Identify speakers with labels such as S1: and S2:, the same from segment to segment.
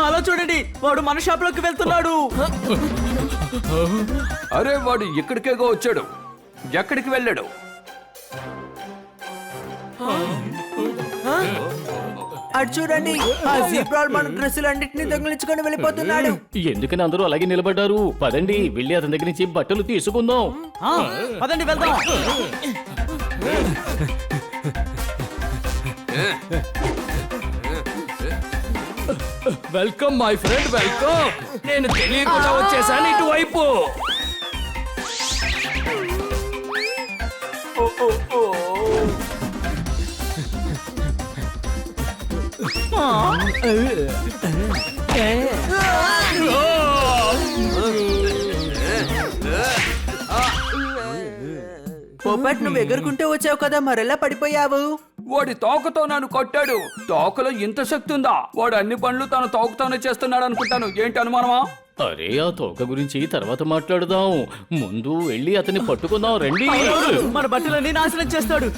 S1: అలా చూడండి, వాడు మన షాప్ లోకి వెళ్తున్నాడు.
S2: అరే వాడు ఇక్కడికేగా వచ్చాడు, ఎక్కడికి వెళ్ళాడు?
S3: అటు చూడండి, ఆ జీబ్రాల్ మన డ్రెస్సులన్నింటినీ దొంగిలించుకొని వెళ్ళిపోతున్నాడు.
S4: ఎందుకని అందరూ అలాగే నిలబడ్డారు? పదండి వెళ్ళి అతని దగ్గర నుంచి బట్టలు తీసుకుందాం.
S1: పదండి వెళ్దాం.
S2: Welcome my friend, welcome. నేను తెలియకుండా వచ్చేసాను ఇటువైపు.
S3: పోపట్, నువ్వు ఎగురుకుంటూ వచ్చావు కదా, మరెలా పడిపోయావు?
S2: వాడి తోకతో నన్ను కొట్టాడు. తోకలో ఇంత శక్తి ఉందా? వాడు అన్ని పనులు తన తోకతోనే చేస్తున్నాడు అనుకుంటాను. ఏంటి అనుమానమా?
S4: అరే ఆ తోక గురించి తర్వాత మాట్లాడదాం, ముందు వెళ్ళి అతన్ని పట్టుకుందాం రండి.
S1: మన బట్టలన్నీ నాశనం చేస్తాడు.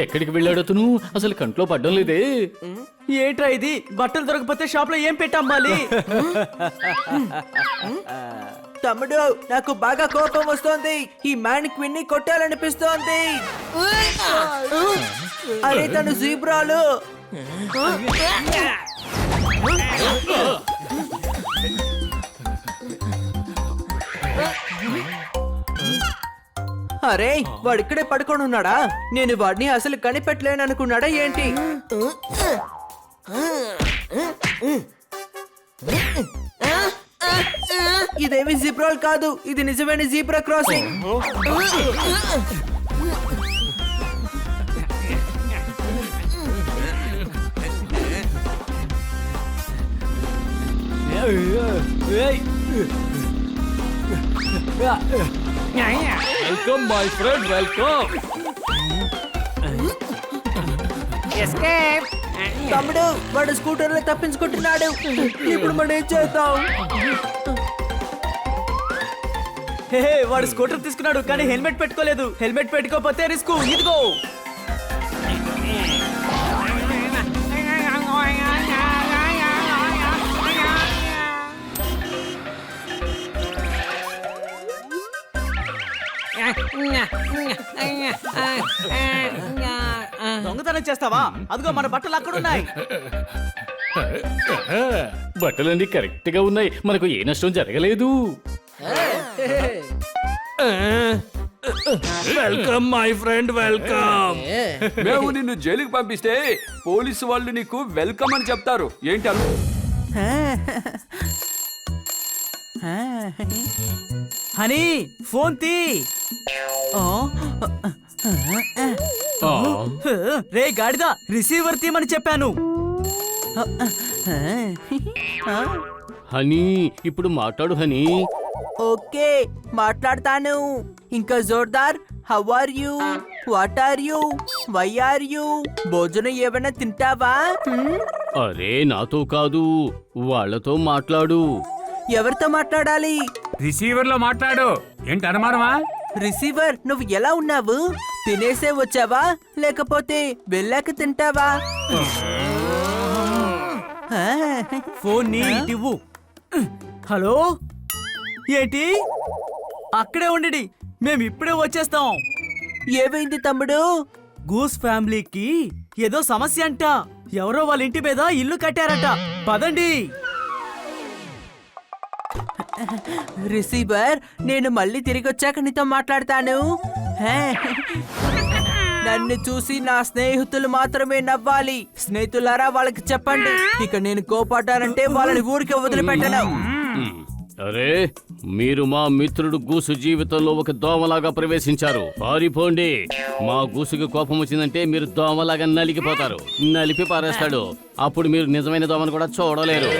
S4: ఎక్కడికి వెళ్ళాడు అతను? అసలు కంట్లో పడ్డం లేదే.
S1: ఏంట్రా ఇది? బట్టలు దొరకపోతే షాప్ లో ఏం పెట్టమ్మాలి?
S3: తమ్ముడు, నాకు బాగా కోపం వస్తోంది. ఈ మ్యాన్ క్వీన్ ని కొట్టాలనిపిస్తోంది. అరే తను జీబ్రాలు. అరే వాడు ఇక్కడే పడుకొని ఉన్నాడా? నేను వాడిని అసలు కనిపెట్టలేను అనుకున్నాడా ఏంటి? ఇదేమి జీబ్రాల్ కాదు, ఇది నిజమైన zebra crossing.
S2: Welcome my friend, welcome.
S3: తమ్ముడు, వాడు స్కూటర్ లో తప్పించుకుంటున్నాడు. ఇప్పుడు మనం ఏం చేద్దాం?
S1: వాడు స్కూటర్ తీసుకున్నాడు కానీ హెల్మెట్ పెట్టుకోలేదు. హెల్మెట్ పెట్టుకోకపోతే రిస్క్. ఇదిగో. దొంగతనం చేస్తావా? అదిగో మన బట్టలు అక్కడ ఉన్నాయి.
S4: బట్టలన్నీ కరెక్ట్ గా ఉన్నాయి, మనకు ఏ నష్టం జరగలేదు.
S2: Welcome my friend, welcome. మేము నిన్ను జైలుకి పంపిస్తే పోలీసు వాళ్ళు నీకు వెల్కమ్ అని చెప్తారు. ఏంటి అను?
S1: హనీ, ఫోన్ తీ. రే గాడిదా, రిసీవర్ తీయమని చెప్పాను.
S4: హనీ, ఇప్పుడు మాట్లాడు హనీ.
S3: ఓకే, మాట్లాడతాను. ఇంకా జోర్దార్, how are you, what are you, why are you? భోజనం ఏమైనా తింటావా?
S4: అరే నాతో కాదు, వాళ్ళతో మాట్లాడు.
S3: ఎవరితో మాట్లాడాలి?
S5: రిసీవర్ లో మాట్లాడు. ఏంటి అనుమానమా?
S3: రిసీవర్, నువ్వు ఎలా ఉన్నావు? తినేసే వచ్చావా లేకపోతే వెళ్ళాక తింటావా?
S1: ఫోన్ నీ ఇవ్వు. హలో, ఏంటి? అక్కడే ఉండి, మేము ఇప్పుడే వచ్చేస్తాం.
S3: ఏమైంది తమ్ముడు?
S1: గూస్ ఫ్యామిలీకి ఏదో సమస్య అంట. ఎవరో వాళ్ళ ఇంటి మీద ఇల్లు కట్టారట. పదండి.
S3: రిసీవర్, నేను మళ్ళీ తిరిగి వచ్చాక నీతో మాట్లాడతాను. నన్ను చూసి నా స్నేహితులు మాత్రమే నవ్వాలి. స్నేహితులారా, వాళ్ళకి చెప్పండి, ఇక నేను కోపడ్డానంటే వాళ్ళని ఊరికే వదిలిపెట్టను.
S4: అరే, మీరు మా మిత్రుడు గూసు జీవితంలో ఒక దోమలాగా ప్రవేశించారు. పారిపోండి. మా గూసుకి కోపం వచ్చిందంటే మీరు దోమలాగా నలిగిపోతారు. నలిపి పారేస్తాడు. అప్పుడు మీరు నిజమైన దోమను కూడా చూడలేరు.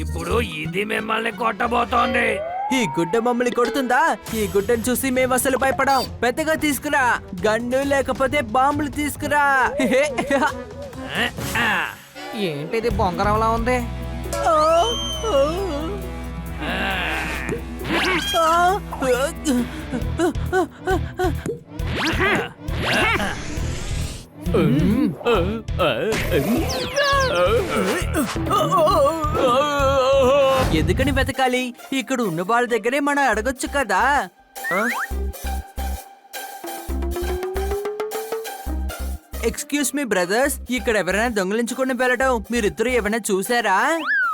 S6: ఇప్పుడు ఇది మిమ్మల్ని కొట్టబోతోంది.
S3: ఈ గుడ్డ మమ్మల్ని కొడుతుందా? ఈ గుడ్డను చూసి మేము అసలు భయపడాం. పెద్దగా తీసుకురా, గన్ను లేకపోతే బాంబులు తీసుకురా.
S6: ఏంటిది బొంగరంలా ఉంది?
S3: ఎందుకని వెతకాలి? ఇక్కడ ఉన్న వాళ్ళ దగ్గరే మనం అడగొచ్చు కదా. ఎక్స్క్యూజ్ మీ బ్రదర్స్, ఇక్కడ ఎవరైనా దొంగలించుకుని వెళ్ళడం మీరిద్దరు ఏమైనా చూసారా?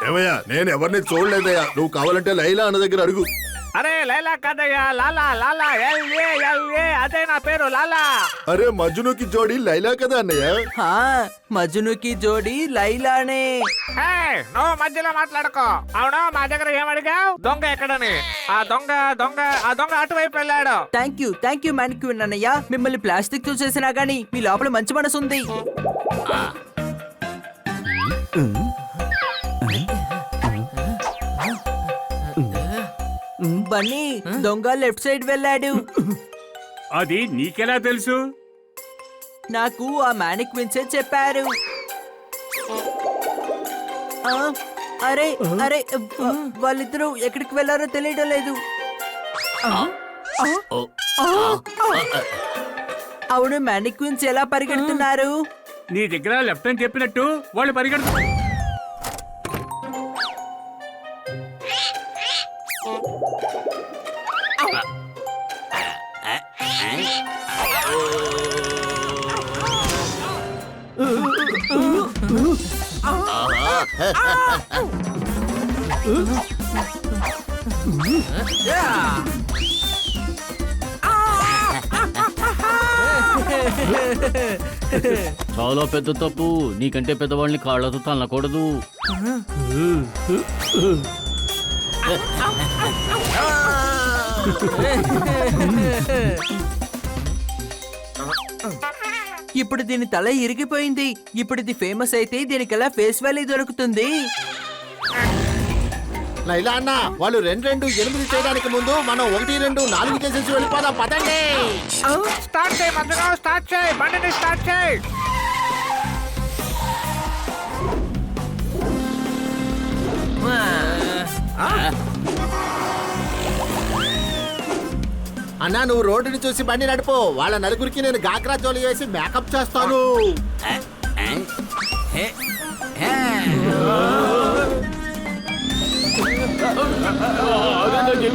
S7: ఏమయ్యా, నేను ఎవరిని చూడలేదయ్యా. నువ్వు కావాలంటే లైలా అన్న దగ్గర అడుగు.
S6: అరే లైలా కదయ్యా, లాలా లాలా LA అదే నా పేరు లాలా.
S7: అరే మజ్నుకి జోడి లైలా కదా అన్నయ్య.
S3: హా, మజ్నుకి జోడి లైలానే.
S6: హే, నువ్వు మధ్యలో మాట్లాడుకో. అవును, మా దగ్గర ఏమడిగావు? దొంగ ఎక్కడని? ఆ దొంగ అటువైపు వెళ్ళాడు.
S3: థ్యాంక్ యూ మ్యానిక్యూన్ అన్నయ్య. మిమ్మల్ని ప్లాస్టిక్ తో చేసినా గానీ మీ లోపల మంచి మనసు ఉంది. బన్నీ, దొంగ లెఫ్ట్ సైడ్ వెళ్ళాడు.
S5: అది నీకెలా తెలుసు?
S3: నాకు ఆ మ్యానిక్విన్సే చెప్పారు. ఆ, అరే అరే వాళ్ళిద్దరూ ఎక్కడికి వెళ్ళారో తెలియడం లేదు. అవును, మ్యానిక్విన్స్ ఎలా పరిగెడుతున్నారు?
S5: నీ దగ్గర లెఫ్ట్ అని చెప్పినట్టు వాళ్ళు పరిగెడుతు.
S4: చాలా పెద్ద తప్పు. నీకంటే పెద్దవాళ్ళని కాళ్ళతో తన్నకూడదు.
S3: ఇప్పుడు దీని తల ఇరిగిపోయింది. ఇప్పుడు ఇది ఫేమస్ అయితే దీనికెలా ఫేస్ వాల్యూ దొరుకుతుంది.
S7: లైలా అన్న, వాళ్ళు 2-2-8 చేయడానికి ముందు మనం 1-2-4 చేసేసి వెళ్ళిపోదాం. పదండి.
S6: స్టార్ట్ చేయి మధ్యలో, స్టార్ట్ చేయి బండిని, స్టార్ట్ చేయి.
S7: అన్నా, నువ్వు రోడ్డుని చూసి బండి నడుపు. వాళ్ళ నలుగురికి నేను గాగ్రా జోలి వేసి మేకప్ చేస్తాను.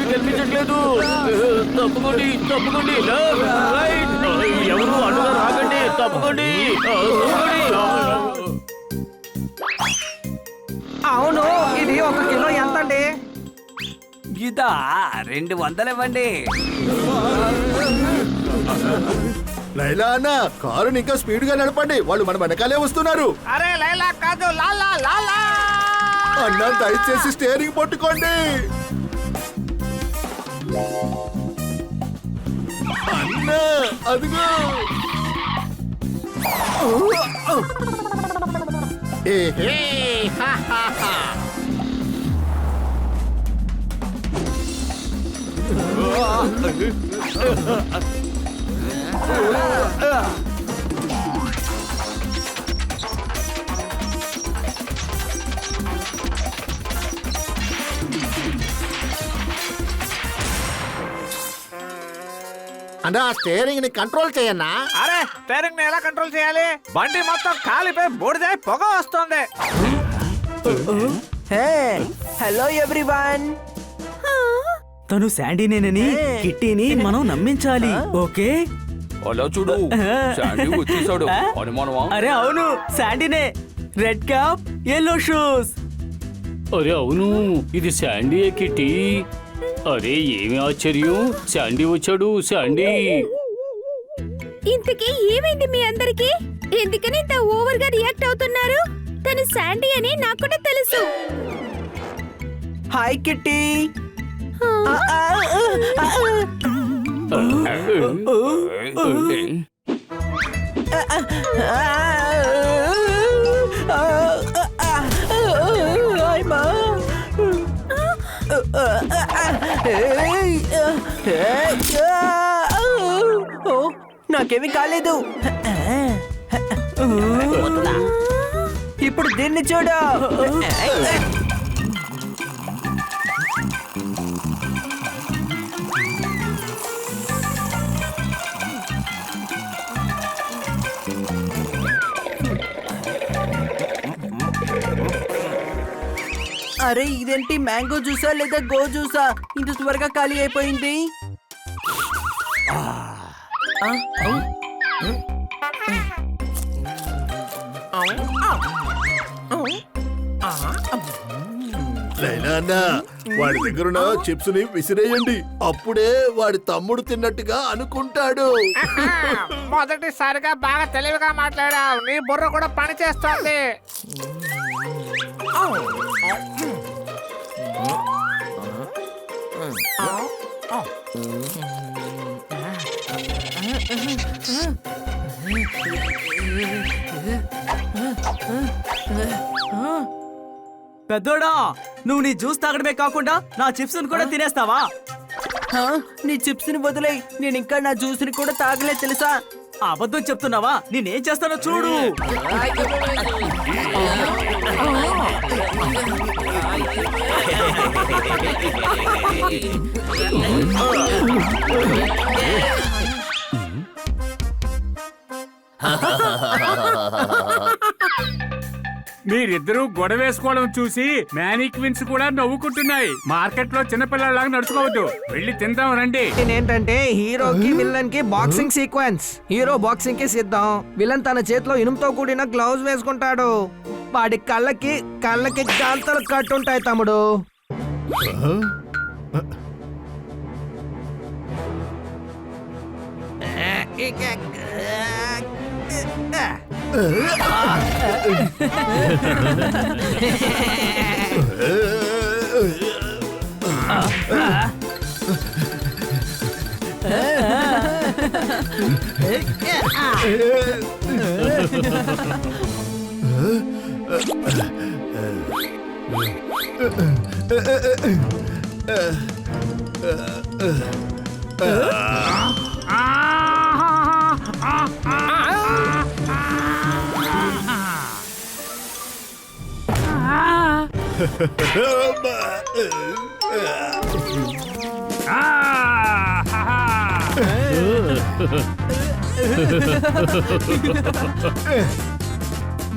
S4: కనిపించట్లేదు. తప్పుకోండి, తప్పుకోండి. ఎవరు అడ్డుగా రాకండి. తప్పుకోండి.
S6: అవును, ఇది 1 కిలో ఎంత అండి?
S1: గీతా 200 ఇవ్వండి.
S7: లైలా అన్న, కారుని ఇంకా స్పీడ్ గా నడపండి. వాళ్ళు మన వెనకాలే వస్తున్నారు.
S6: అరే లైలా కాదు, లాలా లాలా.
S7: అన్న, దయచేసి స్టీరింగ్ పట్టుకోండి. అన్న, అదిగో. ఏహే, హా, హా, హా. అన్నా, స్టీరింగ్ ని కంట్రోల్ చేయన్నా.
S6: అరే, స్టీరింగ్ ని ఎలా కంట్రోల్ చేయాలి? బండి మొత్తం కాలిపోయి బూడిదే పొగ వస్తుంది.
S3: హే, హలో ఎవ్రీవన్.
S1: తను శాండీనేనని కిట్టీని మనం నమ్మించాలి. ఓకే,
S2: అలా చూడు, శాండీ వచ్చేసాడు. అనుమానమా?
S1: అరే అవును, శాండీనే. Red cap, yellow shoes.
S4: అరే అవును, ఇది శాండీ కిట్టి. అరే ఏమి ఆశ్చర్యం, శాండీ వచ్చాడు. శాండీ
S8: ఇంతకీ ఏమైంది మీ అందరికి? ఎందుకని ఇంత ఓవర్ గా రియాక్ట్ అవుతున్నారు? తను శాండీ అని నాకు కూడా తెలుసు.
S3: Hi kitty. నాకేమీ కాలేదు. ఇప్పుడు దీన్ని చూడు. అరే ఇదేంటి, మ్యాంగో జ్యూసా లేదా గో జ్యూసా? ఇంత త్వరగా ఖాళీ అయిపోయింది.
S7: లైలా అన్న, వాడి దగ్గరున్న చిప్స్ ని విసిరేయండి. అప్పుడే వాడి తమ్ముడు తిన్నట్టుగా అనుకుంటాడు.
S6: మొదటిసారిగా బాగా తెలివిగా మాట్లాడావు. నీ బుర్ర కూడా పని చేస్తోంది.
S1: పెద్దోడా, నువ్వు నీ జ్యూస్ తాగడమే కాకుండా నా చిప్స్ కూడా తినేస్తావా?
S3: నీ చిప్స్ ని వదిలేయ్. నేను ఇంకా నా జ్యూస్ ని కూడా తాగలే తెలుసా?
S1: అబద్ధం చెప్తున్నావా? నేనేం చేస్తానో చూడు.
S5: మీరిద్దరూ గొడవ వేసుకోవడం చూసి మ్యానిక్విన్స్ కూడా నవ్వుకుంటున్నాయి. మార్కెట్ లో చిన్నపిల్లలాగా నడుచుకోవద్దు. వెళ్ళి తిందాం రండి.
S9: ఏంటంటే హీరోకి విలన్ కి బాక్సింగ్ సీక్వెన్స్. హీరో బాక్సింగ్ కి సిద్ధం. విలన్ తన చేతిలో ఇనుముతో కూడిన గ్లౌజ్ వేసుకుంటాడు. వాడి కళ్ళకి గాంతలు కట్టుంటాయి తమ్ముడు.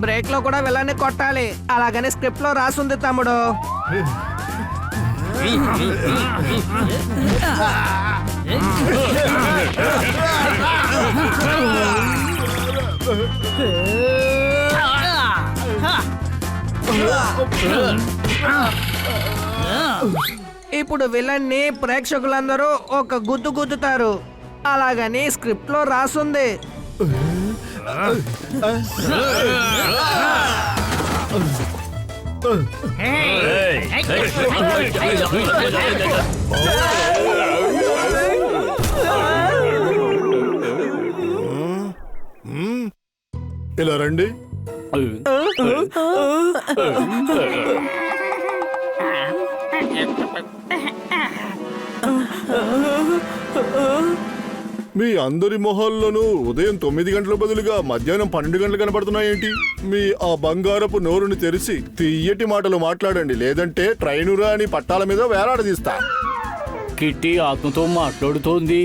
S9: బ్రేక్ లో కూడా విలన్ని కొట్టాలి. అలాగనే స్క్రిప్ట్ లో రాసుంది తమ్ముడు. ఇప్పుడు విలన్ని ప్రేక్షకులందరూ ఒక గుద్దు గుద్దుతారు. అలాగని స్క్రిప్ట్ లో రాసుంది.
S7: ఇలా రండి. మీ అందరి మొహాల్లోనూ ఉదయం 9 గంటల బదులుగా మధ్యాహ్నం 12 గంటలు కనపడుతున్నాయేంటి? మీ ఆ బంగారపు నోరుని తెరిచి తీయటి మాటలు మాట్లాడండి, లేదంటే ట్రైనురా అని పట్టాల మీద వేలాడదీస్తా.
S4: కిట్టి ఆత్మతో మాట్లాడుతోంది.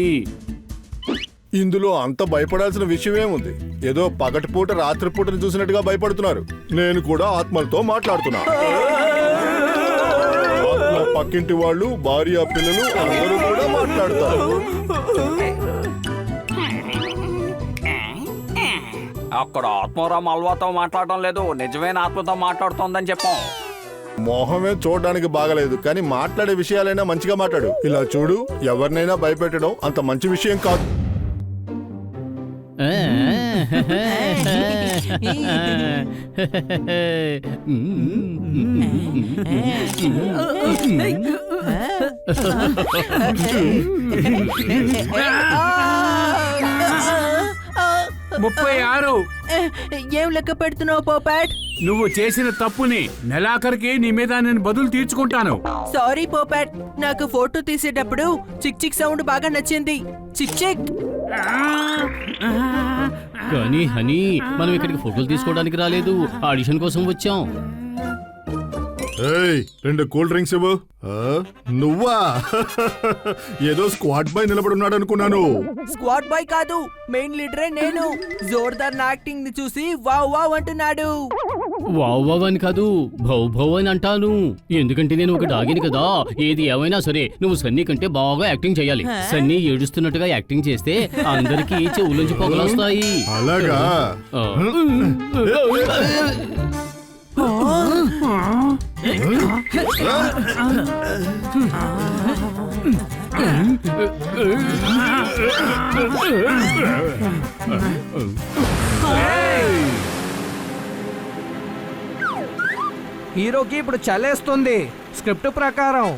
S7: ఇందులో అంత భయపడాల్సిన విషయమేముంది? ఏదో పగటిపూట రాత్రిపూటని చూసినట్టుగా భయపడుతున్నారు. నేను కూడా ఆత్మలతో మాట్లాడుతున్నా. ఆత్మ పక్కింటి వాళ్ళు, భార్య, పిల్లలు అందరూ కూడా మాట్లాడతారు.
S2: అక్కడ ఆత్మరామ్ అల్వాతో మాట్లాడటం లేదు, నిజమైన ఆత్మతో మాట్లాడుతోందని చెప్పాం.
S7: మొహమే చూడడానికి బాగలేదు కానీ మాట్లాడే విషయాలైనా మంచిగా మాట్లాడు. ఇలా చూడు, ఎవరినైనా భయపెట్టడం అంత మంచి విషయం కాదు.
S5: ముప్పై 36.
S3: ఏం లెక్క పెడుతున్నావు పోపాట్?
S5: నువ్వు చేసిన తప్పుని నెలాఖరికి నీ మీద నేను బదులు తీర్చుకుంటాను.
S3: సారీ పోపాట్, నాకు ఫోటో తీసేటప్పుడు చిక్ చిక్ సౌండ్ బాగా నచ్చింది. చిక్ చిక్.
S4: కానీ హనీ, మనం ఇక్కడికి ఫోటోలు తీసుకోవడానికి రాలేదు, ఆడిషన్ కోసం వచ్చాం.
S7: ఏయ్, 2 కూల్ డ్రింక్స్ ఇవ్వు. నువ్వా? ఏదో స్క్వాడ్ బాయ్ నిలబడున్నాడు అనుకున్నాను.
S3: స్క్వాడ్ బాయ్ కాదు, మెయిన్ లీడరే నేను. జోర్దార్ నా యాక్టింగ్ ని చూసి వావ్ వావ్ అంటున్నాడు.
S4: వావ్ వావ్ అని కాదు, భౌ భౌ అని అంటాను. ఎందుకంటే నేను ఒక డాగిని కదా. ఏది ఏమైనా సరే నువ్వు సన్నీ కంటే బాగా యాక్టింగ్ చేయాలి. సన్నీ ఏడుస్తున్నట్టుగా యాక్టింగ్ చేస్తే అందరికీ చెవులోంచి పొగలొస్తాయి.
S7: అలాగా?
S9: హీరోకి ఇప్పుడు చలేస్తుంది. స్క్రిప్ట్ ప్రకారం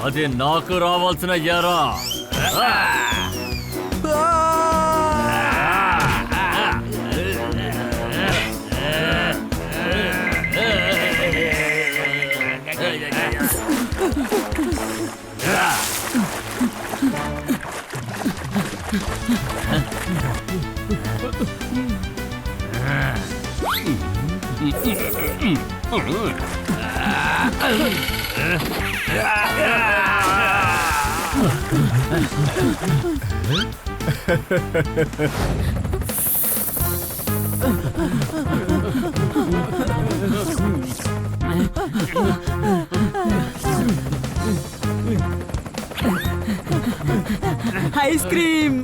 S4: అది నాకు రావాల్సిన ఎరా.
S1: Ice cream.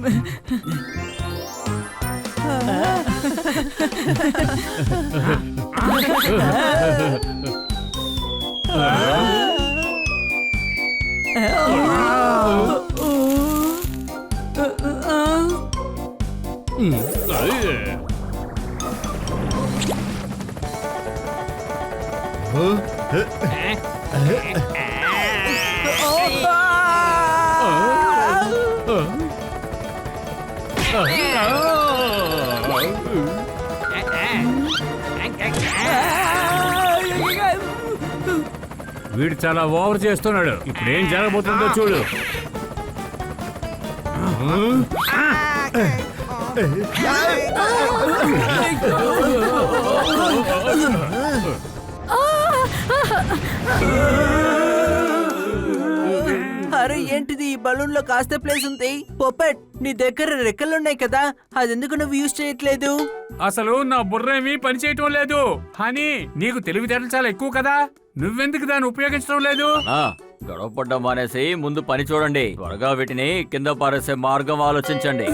S5: వీడు చాలా ఓవర్ చేస్తున్నాడు. ఇప్పుడు ఏం జరగబోతుందో చూడు.
S3: అరే ఏంటిది, ఈ బలూన్ లో కాస్త ప్లేస్ ఉంది. పొపెట్, నీ దగ్గర రెక్కలున్నాయి కదా, అదెందుకు నువ్వు యూజ్ చేయట్లేదు?
S5: అసలు నా బుర్రేమీ పని చేయటం లేదు. హనీ, నీకు తెలివితేటలు చాలా ఎక్కువ కదా, నువ్వెందుకు దాన్ని ఉపయోగించడం లేదు?
S10: గొడవ పడ్డం మానేసి ముందు పని చూడండి. త్వరగా వీటిని కింద పారేసే మార్గం ఆలోచించండి.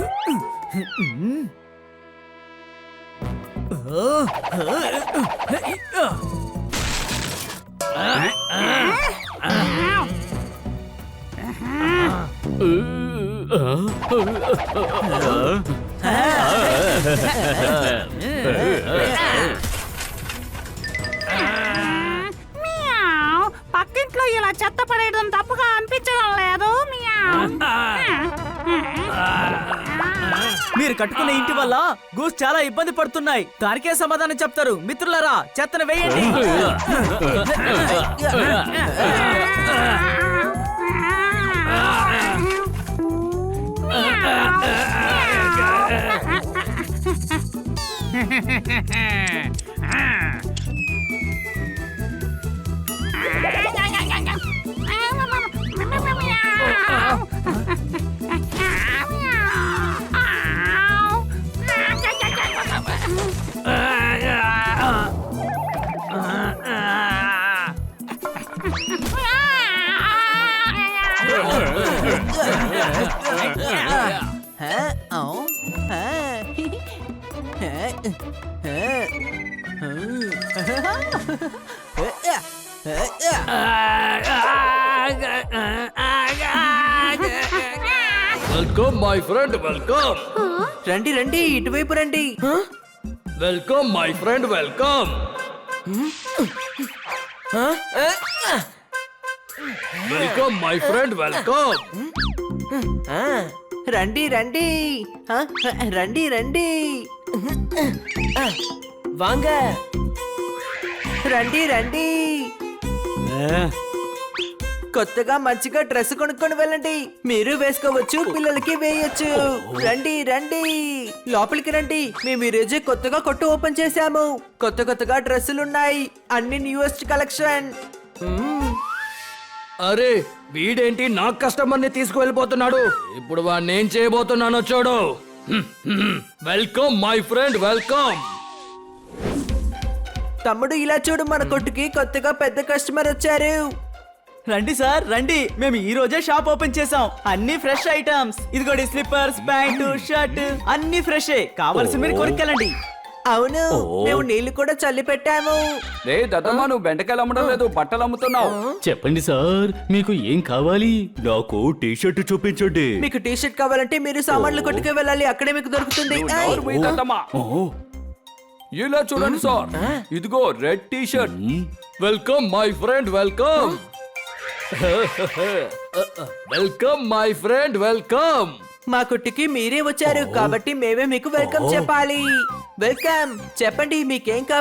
S11: పక్కింట్లో ఇలా చెత్త పడేయడం తప్పుగా అనిపించడం లేదు.
S1: మీరు కట్టుకునే ఇంటి వల్ల గూస్ చాలా ఇబ్బంది పడుతున్నాయి. దానికే సమాధానం చెప్తారు. మిత్రులారా, చెత్తను వేయండి.
S2: Welcome my friend welcome.
S3: రండి రండి ఇటువైపు రండి.
S2: Welcome my friend welcome. Welcome my friend welcome.
S3: రండి రండి రండి రండి
S9: వాంగ
S3: రండి రండి. కొత్తగా మంచిగా డ్రెస్ కొనుక్కొని వెళ్ళండి. మీరు వేసుకోవచ్చు, పిల్లలకి వేయొచ్చు. రండి రండి లోపలికి రండి. మేము ఈ రోజే కొత్తగా కొట్టు ఓపెన్ చేశాము. కొత్తగా డ్రెస్సులున్నాయి, అన్ని న్యూయెస్ట్ కలెక్షన్.
S2: అరే వీడేంటి నా కస్టమర్ ని తీసుకువెళ్ళిపోతున్నాడు. ఇప్పుడు వాడిని ఏం చేయబోతున్నానో చూడు. Welcome my friend welcome.
S3: తమ్ముడు ఇలా చూడు, మన కొట్టుకి కొత్తగా పెద్ద కస్టమర్ వచ్చారు.
S1: రండి సార్ రండి, మేము ఈ రోజే షాప్ ఓపెన్ చేసాం. అన్ని ఫ్రెష్ ఐటమ్స్. ఇదిగోండి స్లిప్పర్స్, ప్యాంటు, షర్ట్ అన్ని ఫ్రెష్. కావాల్సిన మీరు కొనుక్కెళ్ళండి.
S3: అవును, మేము నీళ్లు కూడా చల్లి పెట్టాము.
S2: రే దద్దమ్మా, నువ్వు బెండకాయలు అమ్మడం లేదు, బట్టలు అమ్ముతున్నావు.
S4: చెప్పండి సార్, మీకు ఏం కావాలి?
S12: నాకు టీ షర్ట్ చూపించండి.
S3: మీకు టీ షర్ట్ కావాలంటే మీరు సామాన్లు కొట్టుకు వెళ్ళాలి, అక్కడే మీకు దొరుకుతుంది.
S2: నోరు మూయి దద్దమ్మా. ఇలా చూడండి సార్, ఇదిగో red T shirt. Welcome my friend welcome. Welcome my friend welcome.
S3: మా కొట్టుకి మీరే వచ్చారు కాబట్టి మేమే మీకు వెల్కమ్ చెప్పాలి. వెల్కమ్ చెప్పండి, మీకేం కావాలి?